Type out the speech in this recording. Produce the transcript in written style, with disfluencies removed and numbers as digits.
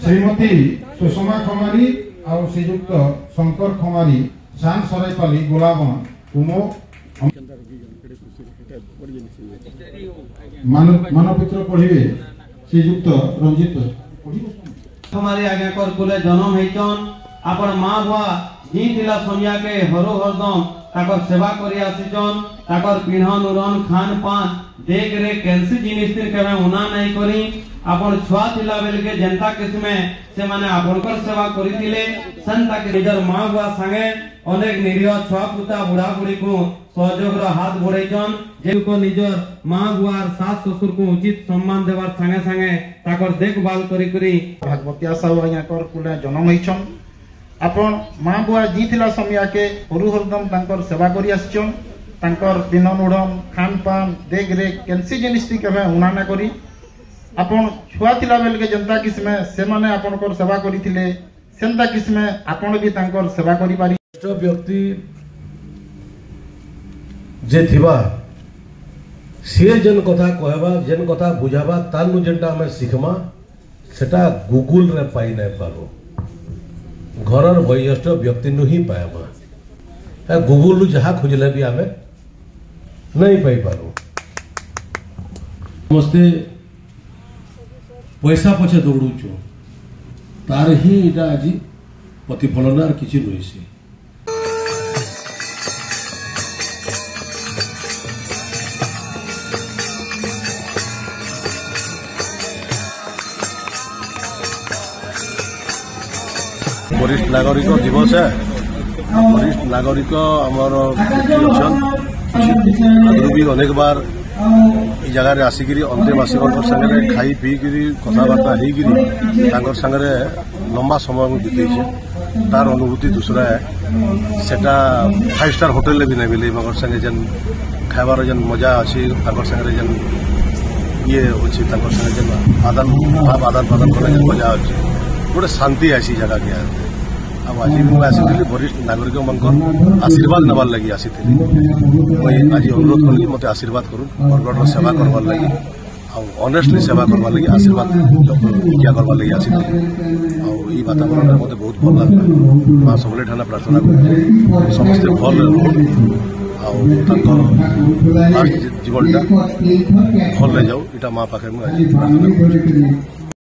श्रीमती सुषमा खमारी और श्रीयुक्त शंकर खमारी शान सराइपाली गोलाबन उमो मानपत्र पढ़िए श्रीयुक्त रंजित हमारे आगे कर कुले जन्म हेचन आपण मां बुआ जी थिला समिया के हरो हरदम ताकर सेवा करी आसीचन ताकर पिन्हन उरन खान पान देख रे कैंसी जिनिस दिन केमे उना नहीं करी आपण छुआ थिला बेल के जनता किस्मे से माने आपनकर सेवा करिथिले संता के निजर मां बुआ संगे अनेक निरीह छुआ पुता बुढ़ा बुढ़ी को सहयोग रो हाथ बढ़ाइचन जेको निजर मां बुआर सास ससुर को उचित सम्मान देवार संगे संगे ताकर देखभाल करी करी भागवतिया साहू आया कर कुले जन्म हेचन आपण मां बुआ जी थिला समिया के हरु हरदम तांकर सेवा करी आछन तांकर पिनन उड़न खान पान देख रे कैंसी जिनिस टी केमे उना ना करी आपण छुआ थिला बेल के जनता किस्मे से माने आपनकर सेवा करिथिले सेंता किस्मे आपण भी तांकर सेवा करी पारी व्यक्ति जे थिबा से जेन कथा कहबा जेन कथा बुझाबा तानु जेनटा हमें सिखमा सेटा गूगल रे पाई नै पारो घरर वयस्क व्यक्ति नु ही पाएमा गूगल नु जहा खोजले भी हमें नहीं पाई पारो समस्ते पैसा पछे दौड़ुचो तार ही इटा आज प्रतिफलनार किछि रहिसे वरिष्ठ नागरिक दिवस है वरिष्ठ नागरिक आमर भी अनेक बार जगार आसिक अंतेवासी सागे खाई पी कथबार्ता हो सागे लंबा समय बीते तार अनुभूति दूसरा है सेटा 5 स्टार होटेल भी नहीं मिले मगर संगे जेन खाबार जेन मजा अच्छी सागे जेन ये अच्छी जेन आदान भाव आदान प्रदान कर मजा अच्छी गोटे शांति आसी जगह के आज भी आसी वरिष्ठ नागरिक मान आशीर्वाद नबार लगी आसी आज अनुरोध कली मत आशीर्वाद करूँ बरगढ़ सेवा करवार लगी ऑनेस्टली सेवा करवार लगी आशीर्वाद इच्छा करवार लगी आसी आई वातावरण में मत बहुत भल लगे माँ सबले ठाना प्रार्थना कर समस्ते भल लास्ट जीवन भल जाऊ इटा माँ पाखे प्रार्थना कर।